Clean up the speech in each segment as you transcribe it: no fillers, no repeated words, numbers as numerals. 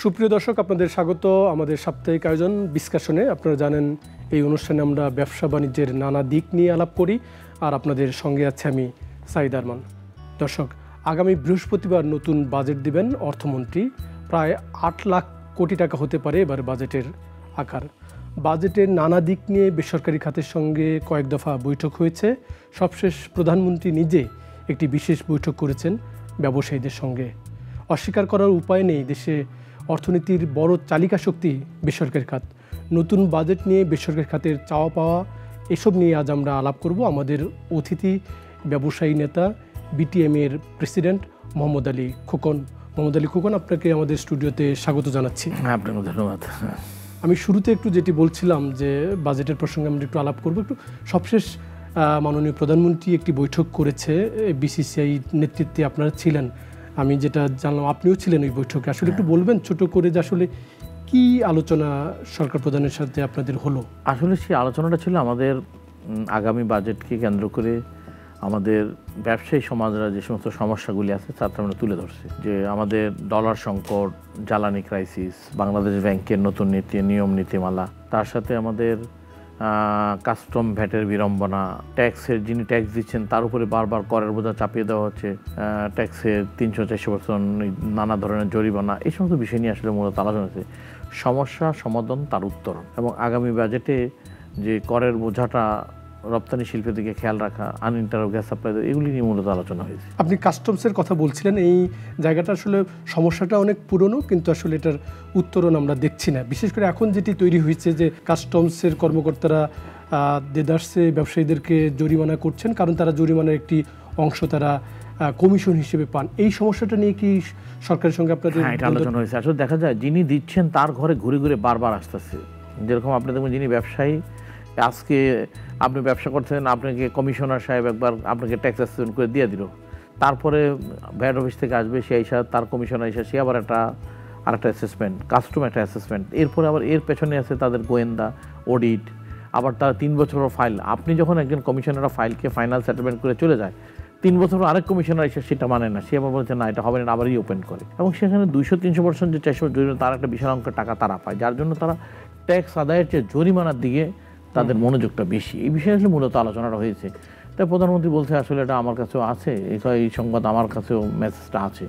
সুপ্রিয় দর্শক, আপনাদের স্বাগত আমাদের সাপ্তাহিক আয়োজন ডিসকাশনে। আপনারা জানেন এই অনুষ্ঠানে আমরা ব্যবসা বাণিজ্যের নানা দিক নিয়ে আলাপ করি, আর আপনাদের সঙ্গে আছে আমি সাইদ আরমান। দর্শক, আগামী বৃহস্পতিবার নতুন বাজেট দিবেন অর্থমন্ত্রী। প্রায় 8 লাখ কোটি টাকা হতে পারে এবার বাজেটের আকার। বাজেটের নানা দিক নিয়ে বেসরকারি খাতের সঙ্গে কয়েক দফা বৈঠক হয়েছে। সবশেষ প্রধানমন্ত্রী নিজে একটি বিশেষ বৈঠক করেছেন ব্যবসায়ীদের সঙ্গে। অস্বীকার করার উপায় নেই, দেশে অর্থনীতির বড় চালিকা শক্তি বেসরকারি খাত। নতুন বাজেট নিয়ে বেসরকারি খাতের চাওয়া পাওয়া এসব নিয়ে আজ আমরা আলাপ করব। আমাদের অতিথি ব্যবসায়ী নেতা বিটিএম-এর প্রেসিডেন্ট মোহাম্মদ আলী খোকন। মোহাম্মদ আলী খোকন, আপনাকে আমাদের স্টুডিওতে স্বাগত জানাচ্ছি। আপনাকে ধন্যবাদ। আমি শুরুতে একটু যেটি বলছিলাম যে বাজেটের প্রসঙ্গে আমরা একটু আলাপ করব। একটু সবশেষ মাননীয় প্রধানমন্ত্রী একটি বৈঠক করেছে, বিসিসিআই নেতৃত্বে আপনারা ছিলেন, আমি যেটা জানলাম আপনিও ছিলেন ওই বৈঠকে। আসলে একটু বলবেন ছোট করে যে আসলে কি আলোচনা সরকার প্রধানের সাথে আপনাদের হলো? আসলে সেই আলোচনাটা ছিল আমাদের আগামী বাজেটকে কেন্দ্র করে আমাদের ব্যবসায়ী সমাজরা যে সমস্ত সমস্যাগুলি আছে তাতে আমরা তুলে ধরছি। যে আমাদের ডলার সংকট, জ্বালানি ক্রাইসিস, বাংলাদেশ ব্যাংকের নতুন নীতি, নিয়ম নীতিমালা, তার সাথে আমাদের কাস্টম ভ্যাটের বিড়ম্বনা, ট্যাক্সের যিনি ট্যাক্স দিচ্ছেন তার উপরে বারবার করের বোঝা চাপিয়ে দেওয়া হচ্ছে, ট্যাক্সের 300-400% নানা ধরনের জরিমানা, এই সমস্ত বিষয় নিয়ে আসলে মূলত আলোচনা হয়েছে। সমস্যা সমাধান, তার উত্তরণ, এবং আগামী বাজেটে যে করের বোঝাটা রপ্তানি শিল্পের দিকে খেয়াল রাখা, আনইন্টারাপ্টেড গ্যাস সাপ্লাই, এগুলি নিয়ে মূলত আলোচনা হয়েছে। আপনি কাস্টমসের কথা বলছিলেন, এই জায়গাটা আসলে সমস্যাটা অনেক পুরনো, কিন্তু আসলে এটার উত্তরণ আমরা দেখছি না। বিশেষ করে এখন যেটি তৈরি হয়েছে যে কাস্টমসের কর্মকর্তারা দেদারসে ব্যবসায়ীদেরকে জরিমানা করছেন, কারণ তারা জরিমানার একটি অংশ তারা কমিশন হিসেবে পান। এই সমস্যাটা নিয়ে কি সরকারের সঙ্গে আপনাদের? এটা আলোচনা হয়েছে। আসলে দেখা যায় যিনি দিচ্ছেন তার ঘরে ঘুরে ঘুরে বারবার আসতেছে। যেরকম আপনি দেখবেন যিনি ব্যবসায়ী, আজকে আপনি ব্যবসা করছেন, আপনাকে কমিশনার সাহেব একবার আপনাকে ট্যাক্স অ্যাসেসমেন্ট করে দিয়ে দিল, তারপরে ভ্যাট অফিস থেকে আসবে সেই হিসাব, তার কমিশনার হিসাব, সে আবার আরেকটা অ্যাসেসমেন্ট, কাস্টম একটা অ্যাসেসমেন্ট, এরপরে আবার এর পেছনে আছে তাদের গোয়েন্দা, অডিট, আবার তার 3 বছরের ফাইল। আপনি যখন একজন কমিশনার ফাইলকে ফাইনাল সেটেলমেন্ট করে চলে যায়, 3 বছর আরেক কমিশনার এসে সেটা মানে না, সে আবার বলছে না এটা হবে না, আবারই ওপেন করে, এবং সেখানে 200-300% যে 400 জরিমানা, তার একটা বিশাল অঙ্কের টাকা তারা পায়, যার জন্য তারা ট্যাক্স আদায়ের চেয়ে জরিমানার দিকে তাদের মনোযোগটা বেশি। এই বিষয়ে আসলে মূলত আলোচনাটা হয়েছে। তাই প্রধানমন্ত্রী বলছে আসলে এটা আমার কাছেও আছে, এই সংবাদ আমার কাছেও মেসেজটা আছে।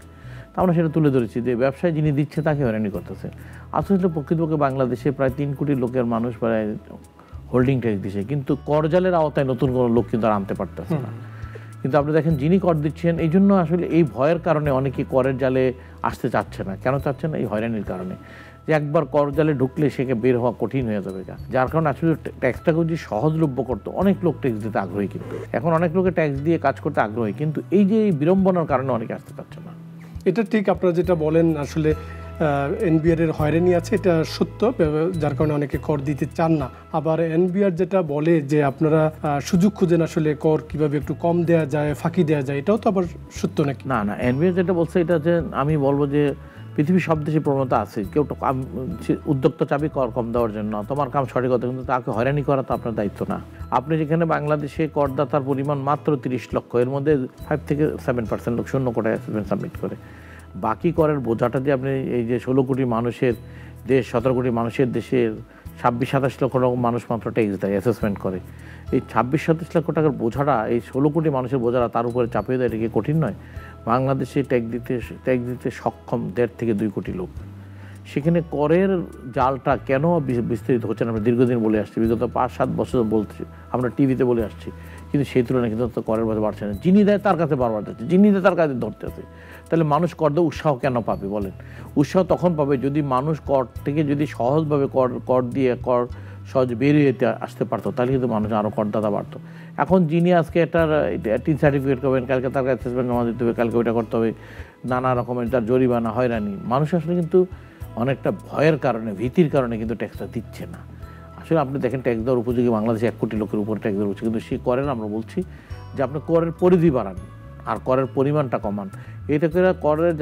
তা আমরা সেটা তুলে ধরেছি যে ব্যবসায় যিনি দিচ্ছে তাকে হয়রানি করতেছে। আসলে প্রকৃতপক্ষে বাংলাদেশে প্রায় 3 কোটি লোকের মানুষ প্রায় হোল্ডিং ট্যাক্স দিচ্ছে, কিন্তু করজালের আওতায় নতুন কোনো লোক কিন্তু আর আনতে পারতেছে না। কিন্তু আপনি দেখেন যিনি কর দিচ্ছেন, এই জন্য আসলে এই ভয়ের কারণে অনেকে করের জালে আসতে চাচ্ছে না। কেন চাচ্ছে না? এই হয়রানির কারণে, যে একবার কর জালে ঢুকলে সেকে বের হওয়া কঠিন হয়ে যাবে। যার কারণে আসলে ট্যাক্সটাকে যদি সহজলভ্য করতো, অনেক লোক ট্যাক্স দিতে আগ্রহী, কিন্তু এখন অনেক লোকে ট্যাক্স দিয়ে কাজ করতে আগ্রহী, কিন্তু এই যে এই বিড়ম্বনার কারণে অনেকে আসতে পারছে না। এটা ঠিক, আপনারা যেটা বলেন আসলে এনবিআর এর হয়রানি আছে, এটা সত্য, যার কারণে অনেকে কর দিতে চান না। আবার এনবিআর যেটা বলে যে আপনারা সুযোগ খুঁজেন আসলে কর কিভাবে একটু কম দেওয়া যায়, ফাঁকি দেওয়া যায়, এটাও তো আবার সত্য নাকি? না, এনবিআর যেটা বলছে এটা যে আমি বলবো যে পৃথিবীর সব দেশে প্রবণতা আছে, কেউ উদ্যোক্তা চাবি কর কম দেওয়ার জন্য, তোমার কাম সঠিকতা, কিন্তু তাকে হয়রানি করা তো আপনার দায়িত্ব না। আপনি যেখানে বাংলাদেশে করদাতার পরিমাণ মাত্র 30 লক্ষ, এর মধ্যে 5-7% লোক 0 কোটায় অ্যাসেসমেন্ট সাবমিট করে, বাকি করের বোঝাটা দিয়ে আপনি এই যে 16 কোটি মানুষের দেশ, 17 কোটি মানুষের দেশের 26-27 লক্ষ মানুষ মাত্র ট্যাক্স দেয়, অ্যাসেসমেন্ট করে, এই 26-27 লক্ষ টাকার বোঝাটা, এই 16 কোটি মানুষের বোঝাটা তার উপরে চাপিয়ে দেয়, এটা কি কঠিন নয়? বাংলাদেশে ট্যাক্স দিতে সক্ষম 1.5 থেকে 2 কোটি লোক, সেখানে করের জালটা কেন বিস্তারিত হচ্ছে না আমরা দীর্ঘদিন বলে আসছি, বিগত 5-7 বছর বলছি, আমরা টিভিতে বলে আসছি, কিন্তু সেই তুলনায় কিন্তু করের বোঝা বাড়ছে না। যিনি দেয় তার কাছে বারবার যাচ্ছে, যিনি দেয় তার কাছে ধরতে আছে। তাহলে মানুষ কর দেওয়া উৎসাহ কেন পাবে বলেন? উৎসাহ তখন পাবে যদি মানুষ কর থেকে যদি সহজভাবে কর দিয়ে সহজ বেরিয়ে আসতে পারতো, তাহলে কিন্তু মানুষ আরও করদাতা বাড়তো। এখন যিনি আজকে এটার টিন সার্টিফিকেট করবেন, কালকে তার কাছে অ্যাসেসমেন্ট জমা দিতে হবে, কালকে ওইটা করতে হবে, নানা রকমের তার জরিমানা, হয়রানি, মানুষ আসলে কিন্তু অনেকটা ভয়ের কারণে, ভীতির কারণে কিন্তু ট্যাক্সটা দিচ্ছে না। আসলে আপনি দেখেন ট্যাক্স দেওয়ার উপযোগী বাংলাদেশে 1 কোটি লোকের উপরে ট্যাক্স দেওয়া উচিত, কিন্তু সে করেন। আমরা বলছি যে আপনি করের পরিধি বাড়ান আর করের পরিমাণটা কমান, এতে করে করের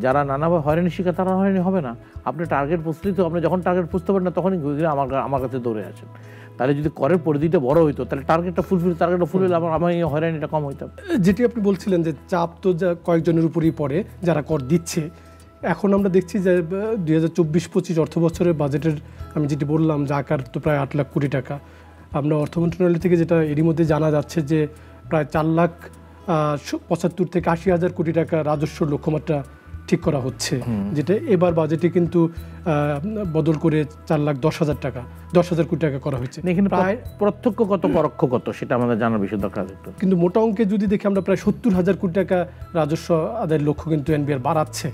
যারা নানাভাবে হয়রানি শিখে তারা হয়রানি হবে না। আপনি টার্গেট পুষলি তো, আপনি যখন টার্গেট পুষতে পারেন না তখনই ঘুরে আমার কাছে দৌড়ে আছেন। তাহলে যদি করের পরিধিটা বড় হইতো, তাহলে টার্গেটটা ফুল হলে আমার এই হয়রানিটা কম হইতো। যেটি আপনি বলছিলেন যে চাপ তো কয়েকজনের উপরই পড়ে যারা কর দিচ্ছে, এখন আমরা দেখছি যে 2024-25 অর্থ বছরের বাজেটের আমি যেটি বললাম যে আকার তো প্রায় 8 লাখ কোটি টাকা। আমরা অর্থ মন্ত্রণালয় থেকে যেটা এরই মধ্যে জানা যাচ্ছে যে প্রায় 4,75,000 থেকে 80,000 কোটি টাকা রাজস্ব লক্ষ্যমাত্রা ঠিক করা হচ্ছে, যেটা এবার বাজেটে কিন্তু বদল করে 4,10,000 টাকা 10,000 কোটি টাকা করা হয়েছে। এখানে প্রায় প্রত্যক্ষ কত পরোক্ষ কত সেটা আমাদের জানার বিষয় দরকার। কিন্তু মোটা অঙ্কে যদি দেখি আমরা প্রায় 70,000 কোটি টাকা রাজস্ব আদায়ের লক্ষ্য কিন্তু এনবিআর বাড়াচ্ছে।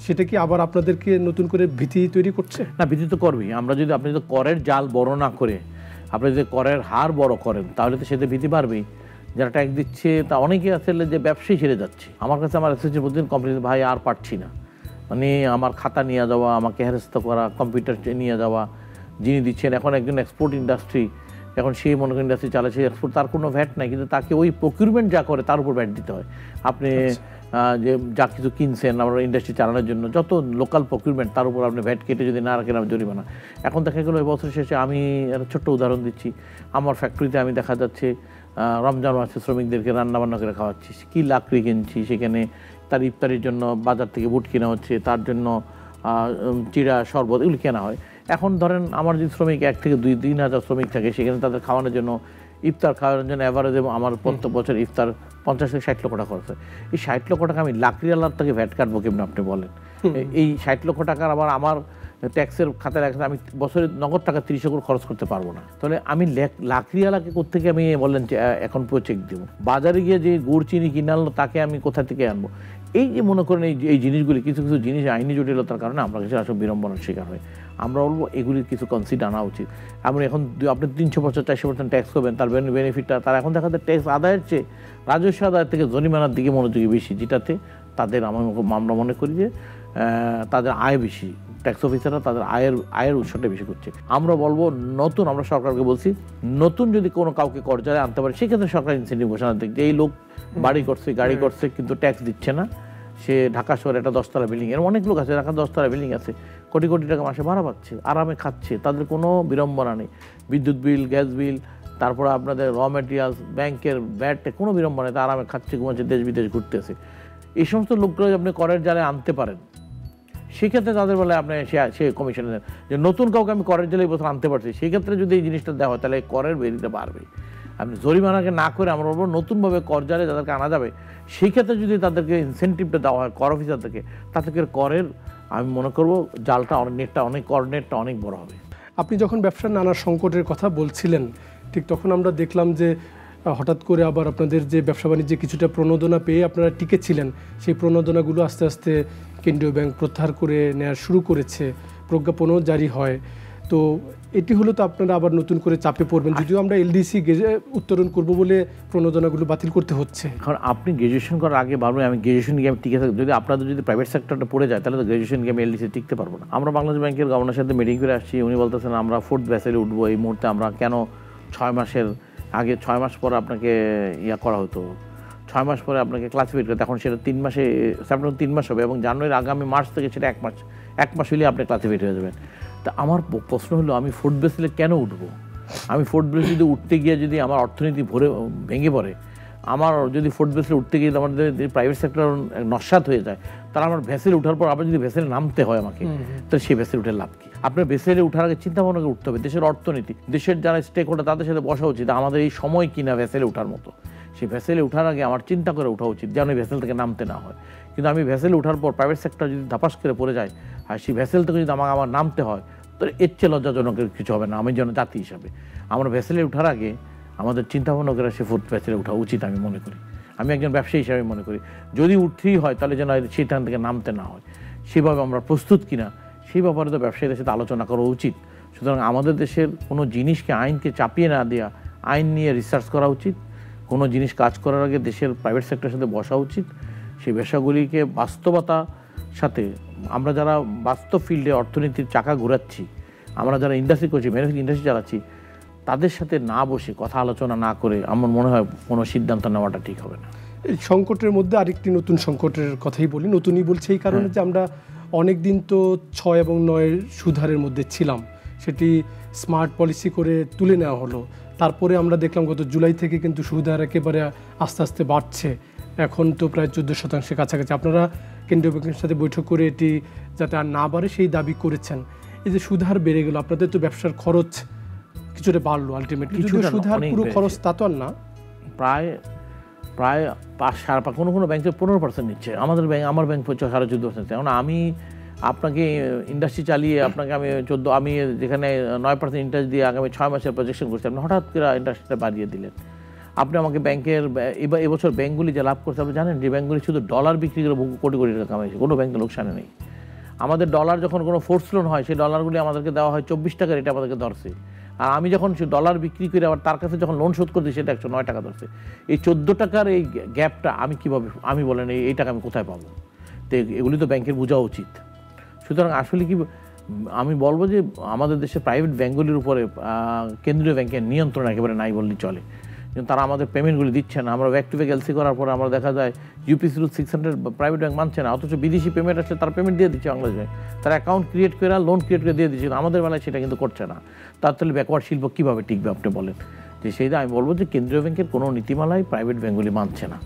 সেটা কি আবার আপনাদেরকে নতুন করে ভীতি তৈরি করছে? না, ভীতি তো করবেই। আমরা যদি আপনি যদি করের জাল বড় না করে আপনি যদি করের হার বড় করেন তাহলে তো সেটা ভীতি বাড়বেই। যারা ট্যাক্স দিচ্ছে তা অনেকে আসলে যে ব্যবসায়ী ছেড়ে যাচ্ছে। আমার কাছে আমার এসেছে প্রতিদিন কমপ্লেন, ভাই আর পারছি না, মানে আমার খাতা নিয়ে যাওয়া, আমাকে হ্যারাস্ত করা, কম্পিউটার নিয়ে যাওয়া, যিনি দিচ্ছেন এখন একজন এক্সপোর্ট ইন্ডাস্ট্রি, এখন সেই মনে করেন ইন্ডাস্ট্রি চালাচ্ছে এক্সপোর্ট, তার কোনো ভ্যাট নাই, কিন্তু তাকে ওই প্রকিউরমেন্ট যা করে তার উপর ভ্যাট দিতে হয়। আপনি যে যা কিছু কিনছেন আমরা ইন্ডাস্ট্রি চালানোর জন্য যত লোকাল প্রকিউরমেন্ট তার উপর আপনি ভ্যাট কেটে যদি না রাখেন জরিমানা। এখন দেখা গেলো এই বছর শেষে আমি একটা ছোট্ট উদাহরণ দিচ্ছি, আমার ফ্যাক্টরিতে আমি দেখা যাচ্ছে রমজান মাসে শ্রমিকদেরকে রান্নাবান্না করে খাওয়াচ্ছি, কি লাকড়ি কিনছি, সেখানে তার ইফতারির জন্য বাজার থেকে বুট কেনা হচ্ছে, তার জন্য চিড়া শরবত এগুলি কেনা হয়। এখন ধরেন আমার যদি শ্রমিক 1 থেকে 2-3 হাজার শ্রমিক থাকে, সেখানে তাদের খাওয়ানোর জন্য ইফতার খাওয়ানোর জন্য অ্যাভারেজ আমার প্রত্যেক বছর ইফতার 50 থেকে 60 লক্ষ টাকা খরচ হয়। এই 60 লক্ষ টাকা আমি লাকড়িওয়ালার থেকে ভ্যাট কাটবো কেমন আপনি বলেন? এই 60 লক্ষ টাকার আমার ট্যাক্সের খাতায় রাখতে আমি বছরে নগদ টাকা 30 করে খরচ করতে পারবো না। তাহলে আমি লাকড়িওয়ালাকে কোথেকে আমি বললেন যে এখন পুরো চেক দেবো? বাজারে গিয়ে যে গুড় চিনি কিনে আনলো তাকে আমি কোথা থেকে আনবো? এই যে মনে করেন এই জিনিসগুলি কিছু কিছু জিনিস আইনি জটিলতার কারণে আমরা কিছু আসলে বিড়ম্বনার শিকার হয়। আমরা বলবো এগুলির কিছু কনসিডার আনা উচিত। আমরা এখন আপনি 300-400% ট্যাক্স করবেন, তার বেনিফিটটা তার এখন দেখা যায় ট্যাক্স আদায়ের চেয়ে রাজস্ব আদায়ের থেকে জরিমানার দিকে মনোযোগী বেশি, যেটাতে তাদের আমরা মনে করি যে তাদের আয় বেশি, ট্যাক্স অফিসাররা তাদের আয়ের উৎসটা বেশি করছে। আমরা বলবো নতুন, আমরা সরকারকে বলছি নতুন যদি কোনো কাউকে করজারে আনতে পারে সেক্ষেত্রে সরকার ইনসেন্টিভ ঘোষণা দিক যে এই লোক বাড়ি করছে গাড়ি করছে কিন্তু ট্যাক্স দিচ্ছে না, সে ঢাকা শহরে একটা 10তলা বিল্ডিং, এর অনেক লোক আছে ঢাকা 10তলা বিল্ডিং আছে, কোটি কোটি টাকা মাসে ভাড়া পাচ্ছে, আরামে খাচ্ছে, তাদের কোনো বিড়ম্বনা নেই, বিদ্যুৎ বিল, গ্যাস বিল, তারপরে আপনাদের র মেটেরিয়ালস, ব্যাংকের ব্যাটে কোনো বিড়ম্বনা নেই, আরামে খাচ্ছে, ঘুমাচ্ছে, দেশ বিদেশ ঘুরতেছে। এই সমস্ত লোকগুলো আপনি করের জালে আনতে পারেন, সেক্ষেত্রে তাদের বলে আপনি সে কমিশনে দেন যে নতুন কাউকে আমি করের জেলে এই বছর আনতে পারছি, সেক্ষেত্রে যদি এই জিনিসটা দেওয়া হয় তাহলে করের বেরিতে বাড়বে। আপনি জরিমানাকে না করে আমরা বলবো নতুনভাবে কর জালে যাদেরকে আনা যাবে সেই ক্ষেত্রে যদি তাদেরকে ইনসেন্টিভটা দেওয়া হয় কর অফিসারদেরকে, তাদেরকে করের আমি মনে করবো জালটা কর নেটটা অনেক বড় হবে। আপনি যখন ব্যবসার নানা সংকটের কথা বলছিলেন ঠিক তখন আমরা দেখলাম যে হঠাৎ করে আবার আপনাদের যে ব্যবসা বাণিজ্যে কিছুটা প্রণোদনা পেয়ে আপনারা টিকে ছিলেন, সেই প্রণোদনাগুলো আস্তে আস্তে কেন্দ্রীয় ব্যাংক প্রত্যাহার করে নেওয়া শুরু করেছে, প্রজ্ঞাপনও জারি হয়। তো এটি হলো তো আপনারা আবার নতুন করে চাপে পড়বেন, যদিও আমরা এলডিসি উত্তোলন করব বলে প্রণোদনাগুলো বাতিল করতে হচ্ছে। কারণ আপনি গ্র্যাজুয়েশন করার আগে ভাববেন আমি গ্র্যাজুয়েশন গিয়ে আমি টিকে থাকি, যদি আপনাদের যদি প্রাইভেট সেক্টরটা পড়ে যায় তাহলে তো গ্র্যাজুয়েশন গিয়ে আমি এলডিসি টিকতে পারবো না। আমরা বাংলাদেশ ব্যাংকের গভর্নরের সাথে মিটিং করে আসছি, উনি বলতেছেন আমরা 4th ব্যাচেলে উঠবো, এই মুহূর্তে আমরা কেন 6 মাসের আগে 6 মাস পরে আপনাকে করা হতো, 6 মাস পরে আপনাকে ক্লাসিফাইড করতে, এখন সেটা 3 মাসে, সেপ্টেম্বর 3 মাস হবে এবং জানুয়ারির আগামী মার্চ থেকে সেটা 1 মাস হলে আপনি ক্লাসিফাইড হয়ে যাবেন। তা আমার প্রশ্ন হলো আমি 4th ব্যাচেলে কেন উঠবো? আমি 4th ব্যাচে যদি উঠতে গিয়ে যদি আমার অর্থনীতি ভেঙে পড়ে, আমার যদি 4th ব্যাচেলে উঠতে গিয়ে আমাদের প্রাইভেট সেক্টর নস্যাৎ হয়ে যায়, তাহলে আমার ভেসেলে উঠার পর আবার যদি ভেসেলে নামতে হয় আমাকে, তাহলে সেই ভেসেলে উঠে লাভ কি? আপনার ভেসেলে উঠার আগে চিন্তা ভাবনা করে উঠতে হবে, দেশের অর্থনীতি, দেশের যারা স্টেক হোল্ডার তাদের সাথে বসা উচিত, আমাদের এই সময় কিনা ভেসেলে ওঠার মতো, সেই ভেসেলে ওঠার আগে আমার চিন্তা করে ওঠা উচিত যেন ভেসেল থেকে নামতে না হয়। কিন্তু আমি ভেসেলে ওঠার পর প্রাইভেট সেক্টর যদি ধাপাস করে পড়ে যায় আর সেই ভেসেল থেকে যদি আমার নামতে হয়, তাহলে এর চেয়ে লজ্জাজনক কিছু হবে না। আমি যেন জাতি হিসাবে আমরা ভেসেলে ওঠার আগে আমাদের চিন্তা ভাবনা করে সে 4th ভেসেলে ওঠা উচিত আমি মনে করি, আমি একজন ব্যবসায়ী হিসাবে মনে করি। যদি উঠতেই হয় তাহলে যেন সেখান থেকে নামতে না হয়, সেভাবে আমরা প্রস্তুত কিনা সেই ব্যাপারে তো ব্যবসায়ীদের সাথে আলোচনা করা উচিত। সুতরাং আমাদের দেশের কোনো জিনিসকে আইনকে চাপিয়ে না দেওয়া, আইন নিয়ে রিসার্চ করা উচিত, কোনো জিনিস কাজ করার আগে দেশের প্রাইভেট সেক্টরের সাথে বসা উচিত, সেই ব্যবসাগুলিকে বাস্তবতার সাথে আমরা যারা বাস্তব ফিল্ডে অর্থনীতির চাকা ঘোরাচ্ছি, আমরা যারা ইন্ডাস্ট্রি করছি, ম্যানুফ্যাকচারিং ইন্ডাস্ট্রি চালাচ্ছি, তাদের সাথে না বসে কথা আলোচনা না করে আমার মনে হয় কোনো সিদ্ধান্ত নেওয়াটা ঠিক হবে না। এই সংকটের মধ্যে আরেকটি নতুন সংকটের কথাই বলি, নতুনই বলছি এই কারণে যে আমরা অনেক দিন তো 6 এবং 9 সুদহারের মধ্যে ছিলাম, সেটি স্মার্ট পলিসি করে তুলে নেওয়া হলো। তারপরে আমরা দেখলাম গত জুলাই থেকে কিন্তু সুদহার একেবারে আস্তে আস্তে বাড়ছে, এখন তো প্রায় 14% কাছাকাছি। আপনারা কেন্দ্রীয় ব্যাংকের সাথে বৈঠক করে এটি যাতে আর না বাড়ে সেই দাবি করেছেন। এই যে সুদ হার বেড়ে গেল, আপনাদের তো ব্যবসার খরচ কিছুটা বাড়লো আলটিমেটলি, সুদ হার পুরো খরচ তা তো আর না, প্রায় 5-5.5 কোনো ব্যাংকে 15% নিচ্ছে, আমাদের ব্যাংক আমার ব্যাংক 14.5%। এখন আমি আপনাকে ইন্ডাস্ট্রি চালিয়ে আপনাকে আমি যেখানে 9% ইন্টারেস্ট দিয়ে আগামী 6 মাসের প্রজেকশন করছি, আপনি হঠাৎ করে ইন্টারেস্টটা বাড়িয়ে দিলেন। আপনি আমাকে ব্যাংকের এবছর ব্যাংকগুলি যে লাভ করছে আপনি জানেন, যে ব্যাংকগুলি শুধু ডলার বিক্রি করে কোটি কোটি টাকা কামাইছে, কোনো ব্যাংকে লোকসানে নেই। আমাদের ডলার যখন কোনো ফোর্স লোন হয় সেই ডলারগুলি আমাদেরকে দেওয়া হয় 24 টাকা, এটা আমাদেরকে ধরছে। আর আমি যখন সে ডলার বিক্রি করে আবার তার কাছে যখন লোন শোধ করছি সেটা 109 টাকা ধরছে। এই 14 টাকার এই গ্যাপটা আমি কীভাবে, আমি বলেন এই টাকা আমি কোথায় পাবো? তো এগুলি তো ব্যাংকের বোঝা উচিত। সুতরাং আসলে কি আমি বলবো যে আমাদের দেশে প্রাইভেট ব্যাংকগুলির উপরে কেন্দ্রীয় ব্যাংকের নিয়ন্ত্রণ একেবারে নাই বললেই চলে। কিন্তু তারা আমাদের পেমেন্টগুলি দিচ্ছে না। আমরা ব্যাক টু ব্যাক এলসি করার পরে আমরা দেখা যায় ইউপিসি রুল 600 প্রাইভেট ব্যাংক মানছে না, অথচ বিদেশি পেমেন্ট আসলে তারা পেমেন্ট দিয়ে দিচ্ছে বাংলাদেশ ব্যাংক, তারা অ্যাকাউন্ট ক্রিয়েট করে লোন ক্রিয়েট করে দিয়ে দিচ্ছে। আমাদের বেলায় সেটা কিন্তু করছে না। তার তাহলে ব্যাকওয়ার্ড শিল্প কীভাবে টিকবে আপনি বলেন? যে সেইটা আমি বলবো যে কেন্দ্রীয় ব্যাংকের কোনো নীতিমালাই প্রাইভেট ব্যাংকগুলি মানছে না।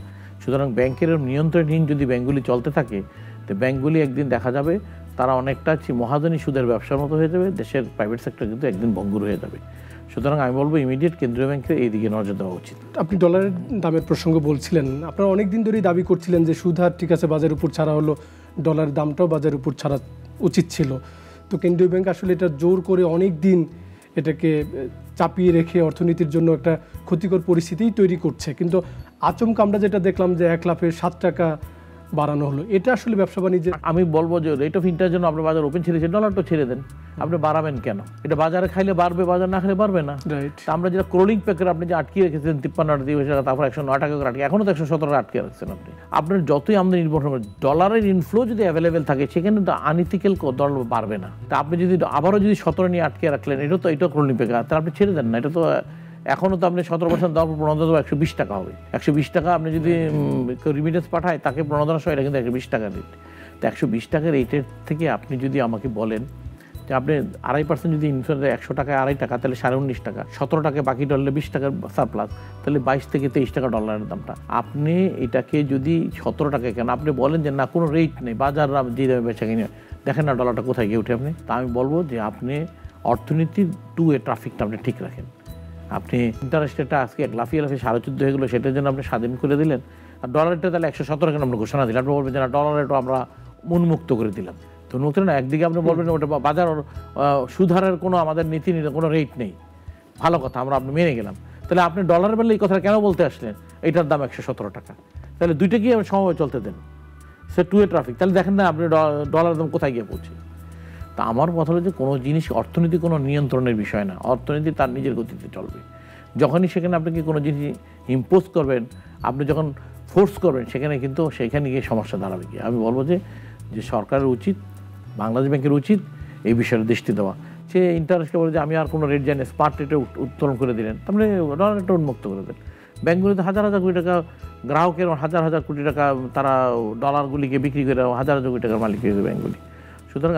সুতরাং ব্যাংকের নিয়ন্ত্রণহীন যদি ব্যাংকগুলি চলতে থাকে, তো ব্যাংকগুলি একদিন দেখা যাবে তারা অনেকটা মহাজনী সুদের ব্যবসার মতো হয়ে যাবে, দেশের প্রাইভেট সেক্টর কিন্তু একদিন ভঙ্গুর হয়ে যাবে। সুতরাং আমি বলবো ইমিডিয়েট কেন্দ্রীয় ব্যাংকের এই দিকে নজর দেওয়া উচিত। আপনি ডলারের দামের প্রসঙ্গ বলছিলেন, আপনারা অনেক দিন ধরেই দাবি করছিলেন যে সুদ হার ঠিক আছে বাজারের উপর ছাড়া হলো, ডলারের দামটাও বাজারের উপর ছাড়া উচিত ছিল। তো কেন্দ্রীয় ব্যাংক আসলে এটা জোর করে অনেক দিন এটাকে চাপিয়ে রেখে অর্থনীতির জন্য একটা ক্ষতিকর পরিস্থিতিই তৈরি করছে। কিন্তু আচমকা আমরা যেটা দেখলাম যে 1 লাফে 7 টাকা বাড়ানো হলো, এটা আসলে ব্যবসা বাণিজ্যের, আমি বলবো যে রেট অফ ইন্টারেস্ট জন্য আপনার বাজার ওপেন ছেড়েছে, ডলারটা ছেড়ে দেন, আপনি বাড়াবেন কেন? এটা বাজারে খাইলে বাড়বে, বাজার না খাইলে বাড়বে না। রাইট। আমরা যেটা ক্রোলিং প্যাকের আপনি যে আটকে রেখেছেন 53 টাকা, তারপর 109 টাকা করে আটকে, এখনও তো 117 আটকে রাখছেন আপনি। আপনার যতই আমদানি নির্ভর ডলারের ইনফ্লো যদি অ্যাভেলেবেল থাকে সেখানে তো আনইথিক্যাল ডলার বাড়বে না। তা আপনি যদি আবারও যদি 17 নিয়ে আটকে রাখলেন, এটা ক্রোলিং প্যাকের, তাহলে আপনি ছেড়ে দেন না। এটা তো এখনও তো আপনি 17% দেওয়ার পর প্রণোদনা 120 টাকা হবে। 120 টাকা আপনি যদি রিমিটেন্স পাঠায় তাকে প্রণোদনা সহ এটা কিন্তু 120 টাকা রেট। তো 120 টাকার রেটের থেকে আপনি যদি আমাকে বলেন যে আপনি 2.5% যদি ইনফ্লেশন 100 টাকায় 2.5 টাকা, তাহলে 19.5 টাকা, 17 টাকায় বাকি ডলারে 20 টাকার সারপ্লাস, তাহলে 22 থেকে 23 টাকা ডলারের দামটা। আপনি এটাকে যদি 17 টাকায় কেন আপনি বলেন যে না কোনো রেট নেই, বাজার যে দামে বেচা কিনে, দেখেন না ডলারটা কোথায় গিয়ে উঠে আপনি। তা আমি বলবো যে আপনি অর্থনীতির ট্রাফিকটা আপনি ঠিক রাখেন। আপনি ইন্টারেস্ট রেটটা আজকে লাফিয়ে 14.5 হয়ে গেলো, সেটার জন্য আপনি স্বাধীন করে দিলেন। আর ডলারটা তাহলে 117 কেন আমরা ঘোষণা দিলাম? আপনি বলবেন যে না ডলার রেটও আমরা উন্মুক্ত করে দিলাম। তো উন্মুক্ত না, একদিকে আপনি বলবেন ওটা বাজার সুধারের কোনো আমাদের নীতি কোনো রেট নেই, ভালো কথা, আমরা মেনে গেলাম। তাহলে আপনি ডলারের বেলা এই কথাটা কেন বলতে আসলেন? এটার দাম 117 টাকা, তাহলে দুইটা কি সমভাবে চলতে দেন, সে ট্রাফিক। তাহলে দেখেন না আপনি ডলারের দাম কোথায় গিয়ে পৌঁছে। তা আমার কথা হলো যে কোনো জিনিস অর্থনীতি কোনো নিয়ন্ত্রণের বিষয় না, অর্থনীতি তার নিজের গতিতে চলবে। যখনই সেখানে আপনি কি কোনো জিনিস ইম্পোজ করবেন, আপনি যখন ফোর্স করবেন, সেখানে গিয়ে সমস্যা দাঁড়াবে। কি আমি বলবো যে সরকারের উচিত, বাংলাদেশ ব্যাংকের উচিত এই বিষয়ে দৃষ্টি দেওয়া। সে ইন্টারেস্টকে বলে যে আমি আর কোনো রেট জানি, স্মার্ট রেটে উত্তোলন করে দিলেন, তারপরে ডলার রেটটা উন্মুক্ত করে দেন। ব্যাংকগুলিতে হাজার হাজার কোটি টাকা গ্রাহকের, হাজার হাজার কোটি টাকা তারা ডলারগুলিকে বিক্রি করে হাজার হাজার কোটি টাকার মালিক হয়ে যাবে ব্যাংকগুলি। সুতরাং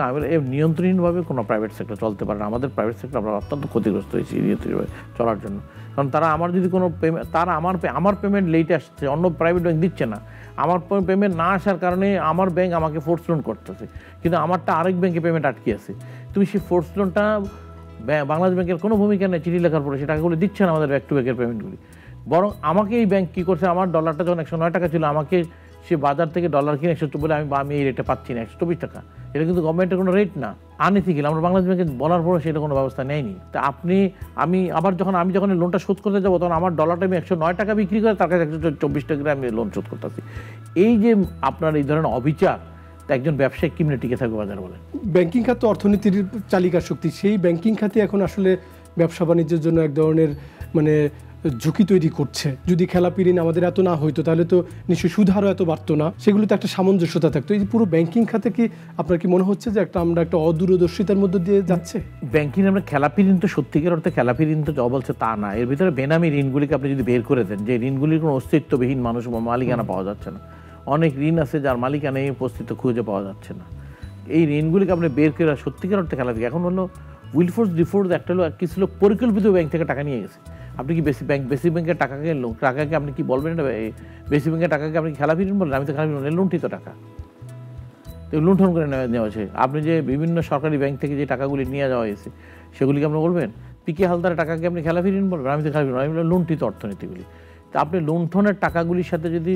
নিয়ন্ত্রণহীনভাবে কোনো প্রাইভেট সেক্টর চলতে পারে না। আমাদের প্রাইভেট সেক্টর আমরা অত্যন্ত ক্ষতিগ্রস্ত হয়েছি নিয়ন্ত্রণভাবে চলার জন্য। কারণ তারা আমার যদি কোনো পেমেন্ট, তারা আমার পেমেন্ট লেটে আসছে, অন্য প্রাইভেট ব্যাংক দিচ্ছে না, আমার পেমেন্ট না আসার কারণে আমার ব্যাংক আমাকে ফোর্স লোন করতেছে, কিন্তু আমারটা আরেক ব্যাংকে পেমেন্ট আটকে আছে। তুমি সেই ফোর্স লোনটা বাংলাদেশ ব্যাংকের কোনো ভূমিকা নেই, চিঠি লেখার পরে সে টাকাগুলি দিচ্ছে না আমাদের ব্যাক টু ব্যাকের পেমেন্টগুলি। বরং আমাকে এই ব্যাংক কী করছে, আমার ডলারটা যখন 109 টাকা ছিল, আমাকে সে বাজার থেকে ডলার কিনে 100 বলে আমি এই রেটে পাচ্ছি না, 124 টাকা। এটা কিন্তু গভর্নমেন্টের কোনো রেট না, আনইথিক্যাল। আমরা বাংলাদেশ ব্যাংকে বলার পরে সেটা কোনো ব্যবস্থা নেয়নি। তা আমি যখন লোনটা শোধ করতে যাবো, তখন আমার ডলারটা আমি 109 টাকা বিক্রি করে তার কাছে 124 টাকা আমি লোন শোধ করতেছি। এই যে আপনার এই ধরনের অবিচার, তা একজন ব্যবসায়ী কিমনে টিকে থাকবে বাজার বলেন? ব্যাংকিং খাত তো অর্থনীতির চালিকা শক্তি, সেই ব্যাংকিং খাতে এখন আসলে ব্যবসা বাণিজ্যের জন্য এক ধরনের ঝুঁকি তৈরি করছে। যদি খেলাপি ঋণ আমাদের এত না হইতো, তাহলে তো নিশ্চয়ই সুদ হারও এত বাড়তো না, সেগুলোতে একটা সামঞ্জস্যতা থাকতো। এই পুরো ব্যাংকিং খাতে কি আপনার কি মনে হচ্ছে যে আমরা একটা অদূরদর্শিতার মধ্যে দিয়ে যাচ্ছে? ব্যাংকিং আমরা খেলাপি ঋণ তো সত্যিকার অর্থে খেলাপি ঋণ তো বলছে তা না, এর ভিতরে বেনামি ঋণগুলিকে আপনি যদি বের করে দেন, যে ঋণগুলির কোনো অস্তিত্ববিহীন মানুষ মালিকানা পাওয়া যাচ্ছে না, অনেক ঋণ আছে যার মালিকানা এই অস্তিত্ব খুঁজে পাওয়া যাচ্ছে না, এই ঋণগুলিকে আপনি বের করে সত্যিকার অর্থে খেলাপি। এখন হলো উইলফোর্স ডিফোর্স, একটা হলো কি ছিল পরিকল্পিত ব্যাংক থেকে টাকা নিয়ে গেছে, আপনি কি বেসিক ব্যাংকের টাকাকে আপনি কি বলবেন এটা বেসিক ব্যাংকের টাকাকে আপনি খেলাপি ঋণ বললেন? আমি তো খেলাপি ঋণ, লুণ্ঠিত টাকা, তো লুণ্ঠন করে নেওয়া হয়েছে। আপনি যে বিভিন্ন সরকারি ব্যাংক থেকে যে টাকাগুলি নিয়ে যাওয়া হয়েছে সেগুলিকে আপনি বলবেন পিকে হালদারের টাকাকে আপনি খেলাপি ঋণ বলবেন? আমি তো খেলাপি ঋণ, আমি লুণ্ঠিত অর্থনীতিগুলি। তা আপনি লুণ্ঠনের টাকাগুলির সাথে যদি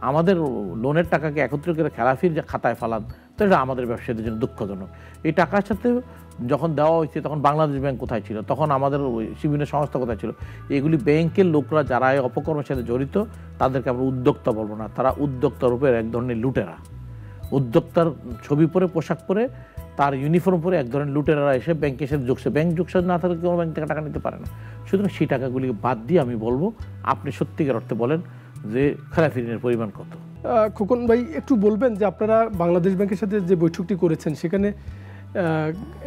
আমাদের লোনের টাকাকে একত্রিত করে খেলাফির যে খাতায় ফালান, তো এটা আমাদের ব্যবসায়ীদের জন্য দুঃখজনক। এই টাকার সাথে যখন দেওয়া হয়েছে তখন বাংলাদেশ ব্যাংক কোথায় ছিল, তখন আমাদের বিভিন্ন সংস্থা কোথায় ছিল? এগুলি ব্যাংকের লোকরা যারা এই অপকর্মের সাথে জড়িত তাদেরকে আমরা উদ্যোক্তা বলবো না, তারা উদ্যোক্তা রূপের এক ধরনের লুটেরা। উদ্যোক্তার ছবি পরে, পোশাক পরে, তার ইউনিফর্ম পরে এক ধরনের লুটেরারা এসে ব্যাংকের সাথে যোগছে। ব্যাংক যোগসাথ না থাকলে কেউ ব্যাংক থেকে টাকা নিতে পারে না। সুতরাং সেই টাকাগুলিকে বাদ দিয়ে আমি বলবো আপনি সত্যিকার অর্থে বলেন যে খেলাপি ঋণের পরিমাণ কত। খোকন ভাই একটু বলবেন যে আপনারা বাংলাদেশ ব্যাংকের সাথে যে বৈঠকটি করেছেন সেখানে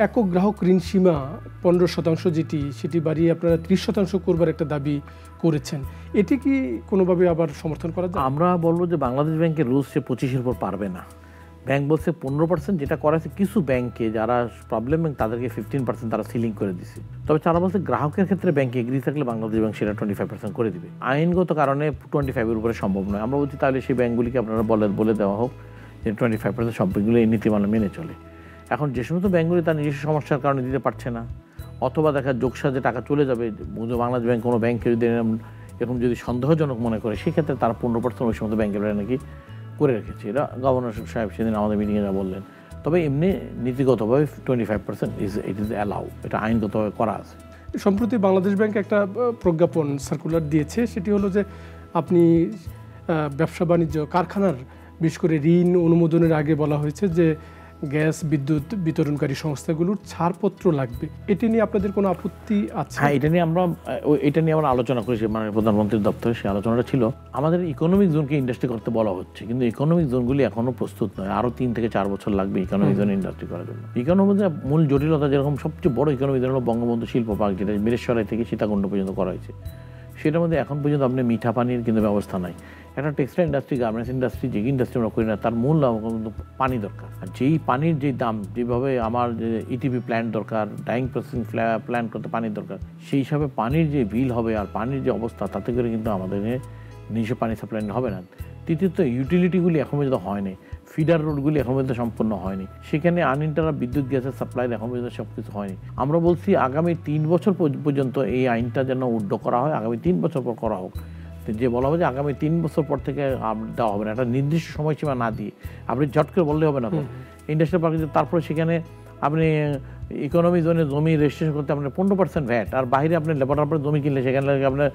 একক গ্রাহক ঋণ সীমা 15% সেটি বাড়িয়ে আপনারা 30% করবার একটা দাবি করেছেন, এটি কি কোনোভাবে আবার সমর্থন করা যায়? আমরা বলবো যে বাংলাদেশ ব্যাংকের রুলস সে 25-এর উপর পারবে না। ব্যাংক বলছে 15%, যেটা করা হয়েছে কিছু ব্যাংকে যারা প্রবলেম ব্যাংক তাদেরকে 15% তারা সিলিং করে দিছে। তবে তারা বলছে গ্রাহকের ক্ষেত্রে ব্যাংকে এগ্রি থাকলে বাংলাদেশ ব্যাংক সেটা 25% করে দিবে। আইনগত কারণে 25-এর উপরে সম্ভব নয়। আমরা বলছি তাহলে সেই ব্যাংকগুলিকে আপনারা বলে দেওয়া হোক যে 25% সবগুলো এই নীতিমালা মেনে চলে। এখন যে সমস্ত ব্যাংকগুলি তার নিজস্ব সমস্যার কারণে দিতে পারছে না, অথবা দেখা যোগসাজে টাকা চলে যাবে, বাংলাদেশ ব্যাংক কোনো ব্যাংকে যদি এরকম যদি সন্দেহজনক মনে করে সেক্ষেত্রে তারা 15% ওই সমস্ত ব্যাংকের নাকি করে রেখেছে। এটা গভর্নর সাহেব সেদিন আমাদের মিটিংয়ে যা বললেন। তবে এমনি নীতিগতভাবে 25% ইট ইজ অ্যালাউ, এটা আইনগতভাবে করা আছে। সম্প্রতি বাংলাদেশ ব্যাংক একটা প্রজ্ঞাপন সার্কুলার দিয়েছে, সেটি হলো যে আপনি ব্যবসা বাণিজ্য কারখানার বিশেষ করে ঋণ অনুমোদনের আগে বলা হয়েছে যে গ্যাস বিদ্যুৎ বিতরণকারী সংস্থাগুলোর ছাড়পত্র লাগবে। এটি নিয়ে আপনাদের কোনো আপত্তি আছে? হ্যাঁ, এটা নিয়ে আমরা আলোচনা করেছি মাননীয় প্রধানমন্ত্রীর দপ্তরে। সেই আলোচনাটা ছিল আমাদের ইকোনমিক জোনকে ইন্ডাস্ট্রি করতে বলা হচ্ছে, কিন্তু ইকোনমিক জোনগুলি এখনো প্রস্তুত নয়। আরও 3 থেকে 4 বছর লাগবে ইকোনমিক জোন ইন্ডাস্ট্রি করার জন্য। ইকোনমিক মূল জটিলতা যেরকম সবচেয়ে বড় ইকোনমিক জোন হলো বঙ্গবন্ধু শিল্প পার্ক, যেটা বীরেশ্বরাই থেকে সীতাকুণ্ড পর্যন্ত করা হয়েছে। সেটার মধ্যে এখন পর্যন্ত আপনি মিঠা পানির কিন্তু ব্যবস্থা নাই। একটা টেক্সটাইল ইন্ডাস্ট্রি, গার্মেন্টস ইন্ডাস্ট্রি, যে ইন্ডাস্ট্রি আমরা করি না, তার মূল কিন্তু পানি দরকার। আর যেই পানির যে দাম, যেভাবে আমার যে ইটিপি প্ল্যান্ট দরকার, ডাইং প্রসেসিং প্ল্যান্ট করতে পানির দরকার, সেই হিসাবে পানির যে বিল হবে আর পানির যে অবস্থা, তাতে করে কিন্তু আমাদের নিজস্ব পানি সাপ্লাই হবে না। তৃতীয়ত ইউটিলিটিগুলি এখন পর্যন্ত হয়নি, ফিডার রোডগুলি এখন পর্যন্ত সম্পূর্ণ হয়নি, সেখানে আনইন্টারাপ্ট বিদ্যুৎ গ্যাসের সাপ্লাই এখন পর্যন্ত সব কিছু হয়নি। আমরা বলছি আগামী 3 বছর পর্যন্ত এই আইনটা যেন উদ্যোগ করা হয়, আগামী 3 বছর পর করা হোক। যে বলা হবে যে আগামী 3 বছর পর থেকে দেওয়া হবে না, একটা নির্দিষ্ট সময়সীমা না দিয়ে আপনি ঝট করে বললে হবে না। তো ইন্ডাস্ট্রিয়াল পার্ক, তারপরে সেখানে আপনি ইকোনমি জোনে জমি রেজিস্ট্রেশন করতে আপনার 15% ভ্যাট, আর বাইরে আপনি লেবার পরে জমি কিনলে সেখানে আপনার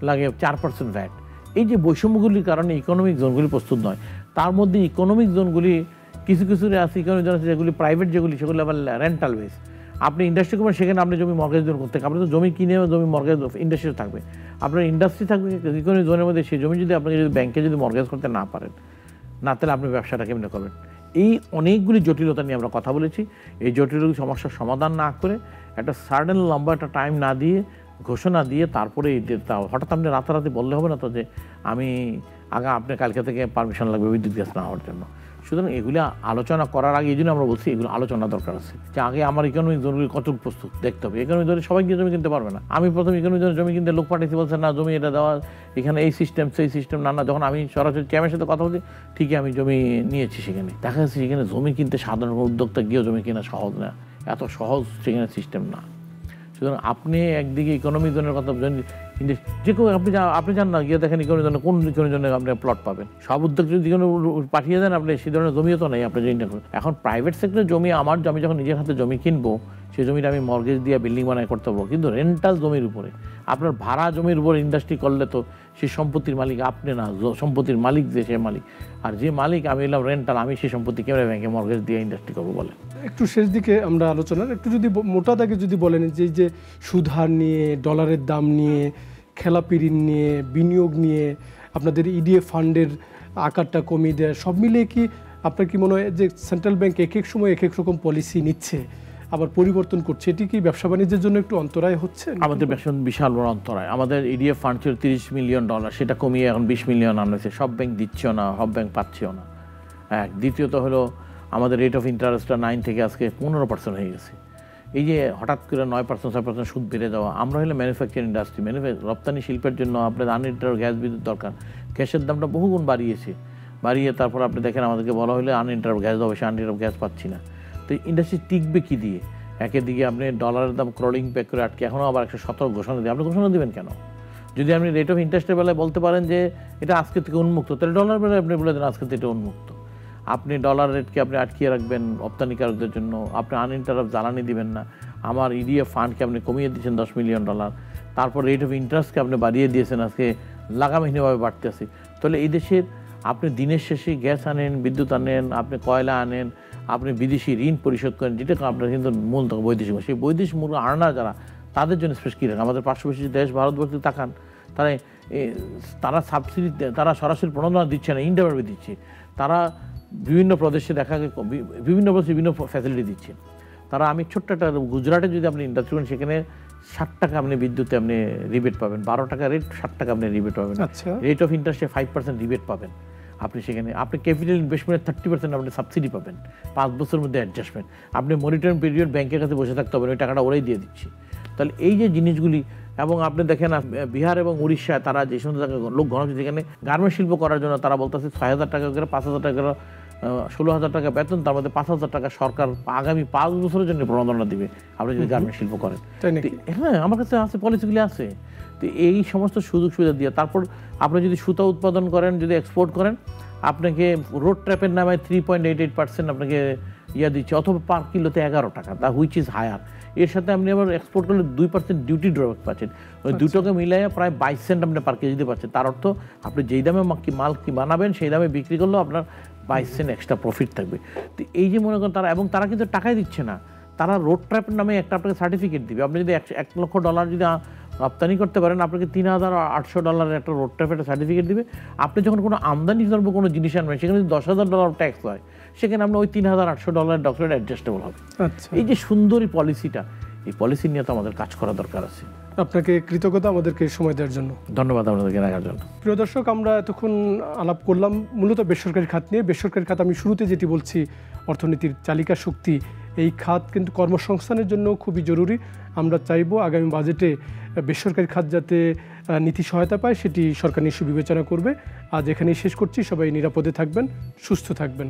লাগে 4% ভ্যাট। এই যে বৈষম্যগুলির কারণে ইকোনমিক জোনগুলি প্রস্তুত নয়। তার মধ্যে ইকোনমিক জোনগুলি কিছু আছে, ইকোনমিক জোন আছে যেগুলি প্রাইভেট, যেগুলি আবার রেন্টাল বেস। আপনি ইন্ডাস্ট্রি করবেন, সেখানে আপনি জমি মর্গেজ জোন করতে, আপনি তো জমি কিনে জমি মর্গেজ ইন্ডাস্ট্রি থাকবে, আপনার ইন্ডাস্ট্রি থাকবে ইকোনমিক জোনের মধ্যে। সেই জমি যদি আপনাকে যদি ব্যাংকে যদি মর্গেজ করতে না পারেন, না তাহলে আপনি ব্যবসাটা কেমনে করবেন? এই অনেকগুলি জটিলতা নিয়ে আমরা কথা বলেছি। এই জটিল সমস্যার সমাধান না করে একটা সার্টেন লম্বা একটা টাইম না দিয়ে, ঘোষণা দিয়ে তারপরে হঠাৎ আপনি রাতারাতি বললে হবে না তো যে আমি আপনার কালকে থেকে পারমিশন লাগবে বিদ্যুৎ গ্যাস না হওয়ার জন্য। সুতরাং এগুলি আলোচনা করার আগে এই জন্য আমরা বলছি এগুলো আলোচনা দরকার আছে, যে আগে আমার ইকোনমিক জোনগুলি কতটুকু প্রস্তুত দেখতে হবে। ইকোনমিক জোনে সবাই গিয়ে জমি কিনতে পারবে না। আমি প্রথম ইকোনমিক জোনে জমি কিনতে লোক পাঠিয়েছি, বলছে না জমি এটা দেওয়া, এখানে এই সিস্টেম সেই সিস্টেম না। যখন আমি সরাসরি চেয়ারম্যানের সাথে কথা বলছি, ঠিকই আমি জমি নিয়েছি, সেখানে দেখা যাচ্ছে সেখানে জমি কিনতে সাধারণ উদ্যোক্তা গিয়েও জমি কেনা সহজ না, এত সহজ সেখানে সিস্টেম না। সুতরাং আপনি একদিকে ইকোনমিক জোনের কথা যে কেউ আপনি যান না, গিয়ে দেখেন ইকোনমিক জোনে কোন ইকোনমিক জোনে আপনি প্লট পাবেন। সব উদ্যোগ যদি পাঠিয়ে দেন, আপনি সেই ধরনের জমিও তো নেই আপনি যেটা করবেন। এখন প্রাইভেট সেক্টরের জমি, আমি যখন নিজের হাতে জমি কিনবো, সেই জমিটা আমি মর্গেজ দিয়ে বিল্ডিং বানায় করতে পারবো, কিন্তু রেন্টাল জমির উপরে, আপনার ভাড়া জমির উপর ইন্ডাস্ট্রি করলে তো সেই সম্পত্তির মালিক আপনি না, সম্পত্তির মালিক যে সে মালিক। আর যে মালিক আমি এলাম রেন্টাল, আমি সেই সম্পত্তি কেমন ব্যাংকে মর্গেজ দিয়ে ইন্ডাস্ট্রি করবো বলে। একটু শেষ দিকে আমরা আলোচনার একটু যদি মোটা দাগে যদি বলেন যে সুদ হার নিয়ে, ডলারের দাম নিয়ে, খেলাপি ঋণ নিয়ে, বিনিয়োগ নিয়ে, আপনাদের ইডিএফ ফান্ডের আকারটা কমিয়ে দেয়, সব মিলিয়ে কি আপনার কি মনে হয় যে সেন্ট্রাল ব্যাংক এক এক সময় এক এক রকম পলিসি নিচ্ছে, আবার পরিবর্তন করছে, এটি কি ব্যবসা বাণিজ্যের জন্য একটু অন্তরায় হচ্ছে? আমাদের বিশাল বড় অন্তরায়। আমাদের ইডিএফ ফান্ড ছিল $30 মিলিয়ন, সেটা কমিয়ে এখন 20 মিলিয়ন আনছে। সব ব্যাংক দিচ্ছেও না, সব ব্যাংক পাচ্ছেও না। দ্বিতীয়ত হলো আমাদের রেট অফ ইন্টারেস্টটা 9 থেকে আজকে 15% হয়ে গেছে। এই যে হঠাৎ করে 9% 6% সুদ বেড়ে যাওয়া, আমরা হলে ম্যানুফ্যাকচারিং ইন্ডাস্ট্রি, রপ্তানি শিল্পের জন্য আপনার আনলিমিটেড গ্যাস বিদ্যুৎ দরকার, গ্যাসের দামটা বহুগুণ বাড়িয়ে তারপর আপনি দেখেন আমাদেরকে বলা হলে আনলিমিটেড গ্যাস দাও, সে আনলিমিটেড গ্যাস পাচ্ছি না। তো ইন্ডাস্ট্রি টিকবে কী দিয়ে? একের দিকে আপনি ডলারের দাম ক্রলিং ব্যাক করে আটকে, এখনও আবার 117 ঘোষণা দিয়ে, আপনি ঘোষণা দেবেন কেন? যদি আপনি রেট অফ ইন্টারেস্টের বেলায় বলতে পারেন যে এটা আজকে থেকে উন্মুক্ত, তাহলে ডলার বেলায় আপনি বলে দেন আজকে থেকে এটা উন্মুক্ত। আপনি ডলার রেটকে আপনি আটকিয়ে রাখবেন রপ্তানিকারকদের জন্য, আপনি আনইন্টারাপ্ট জ্বালানি দিবেন না, আমার ইডিএফ ফান্ডকে আপনি কমিয়ে দিচ্ছেন $10 মিলিয়ন, তারপর রেট অফ ইন্টারেস্টকে আপনি বাড়িয়ে দিয়েছেন, আজকে লাগামহীনভাবে বাড়তে আছে। তাহলে এই দেশের আপনি দিনের শেষে গ্যাস আনেন, বিদ্যুৎ আনেন, আপনি কয়লা আনেন, আপনি বিদেশি ঋণ পরিশোধ করেন, যেটা আপনার কিন্তু মূল বৈদেশিক, সেই বৈদেশিক মূল্য আনার যারা, তাদের জন্য স্পেশ কী রাখেন? আমাদের পার্শ্ববর্তী দেশ ভারতবর্ষে তাকান, তারা সাবসিডি, তারা সরাসরি প্রণোদনা দিচ্ছে না, ইনডাইরেক্টলি দিচ্ছে। তারা বিভিন্ন প্রদেশে বিভিন্ন প্রদেশে বিভিন্ন ফ্যাসিলিটি দিচ্ছে। আমি ছোট্ট একটা গুজরাটে যদি আপনি ইন্ডাস্ট্রি করেন, সেখানে 60 টাকা আপনি বিদ্যুতে আপনি রিবেট পাবেন, 12 টাকা রেট, 60 টাকা আপনি রিবেট পাবেন। রেট অফ ইন্টারেস্টে 5% রিবেট পাবেন আপনি সেখানে। আপনি ক্যাপিটাল ইনভেস্টমেন্টের 30% আপনি সাবসিডি পাবেন, 5 বছরের মধ্যে অ্যাডজাস্টমেন্ট। আপনি মনিটরিং পিরিয়ড ব্যাংকের কাছে বসে থাকতে হবে, ওই টাকাটা ওরাই দিয়ে দিচ্ছে। তাহলে এই যে জিনিসগুলি, এবং আপনি দেখেন বিহার এবং উড়িষ্যায় তারা যে সমস্ত লোক ঘন, যেখানে গার্মেন্ট শিল্প করার জন্য তারা বলতেছে 6,000 টাকা করে, 5,000 টাকা করে, 16,000 টাকা বেতন, তার মধ্যে 5,000 টাকা সরকার আগামী 5 বছরের জন্য প্রণোদনা দিবে আপনি যদি গার্মেন্ট শিল্প করেন। হ্যাঁ, আমার কাছে আছে, পলিসিগুলি আছে। তো এই সমস্ত সুযোগ সুবিধা দিয়ে, তারপর আপনি যদি সুতা উৎপাদন করেন, যদি এক্সপোর্ট করেন, আপনাকে রোড ট্র্যাপের নামে 3.88% আপনাকে দিচ্ছে, অথবা পার কিলোতে 11 টাকা, দা হুইচ ইজ হায়ার। এর সাথে আপনি আবার এক্সপোর্ট করলে 2% ডিউটি ড্রব্যাক পাচ্ছেন, ওই দুটোকে মিলাইয়া প্রায় 22 সেন্ট আপনি পার কেজিতে পাচ্ছেন। তার অর্থ আপনি যেই দামে মাল বানাবেন সেই দামে বিক্রি করলেও আপনার 22 সেন্ট এক্সট্রা প্রফিট থাকবে। তো এই যে মনে করেন তারা, এবং তারা কিন্তু টাকাই দিচ্ছে না, তারা রোড ট্র্যাপের নামে একটা আপনাকে সার্টিফিকেট দিবে। আপনি যদি $1 লক্ষ যদি রপ্তানি করতে পারেন, আপনাকে $3,800 একটা রোড ট্র্যাপের সার্টিফিকেট দিবে। আপনি যখন কোনো আমদানি ধরবো কোনো জিনিস আনবেন, সেখানে যদি $10,000 ট্যাক্স হয়, সেখানে আপনার ওই $3,800 ডকুমেন্ট অ্যাডজাস্টেবল হবে। এই যে সুন্দরী পলিসিটা, এই পলিসি নিয়ে তো আমাদের কাজ করা দরকার আছে। আপনাকে কৃতজ্ঞতা আমাদেরকে সময় দেওয়ার জন্য। ধন্যবাদ আপনাদেরকে রাখার জন্য। প্রিয় দর্শক, আমরা এতক্ষণ আলাপ করলাম মূলত বেসরকারি খাত নিয়ে। বেসরকারি খাত, আমি শুরুতে যেটি বলছি, অর্থনীতির চালিকা শক্তি। এই খাত কিন্তু কর্মসংস্থানের জন্য খুবই জরুরি। আমরা চাইব আগামী বাজেটে বেসরকারি খাত যাতে নীতি সহায়তা পায়, সেটি সরকার নিশ্চয়ই বিবেচনা করবে। আজ এখানেই শেষ করছি। সবাই নিরাপদে থাকবেন, সুস্থ থাকবেন।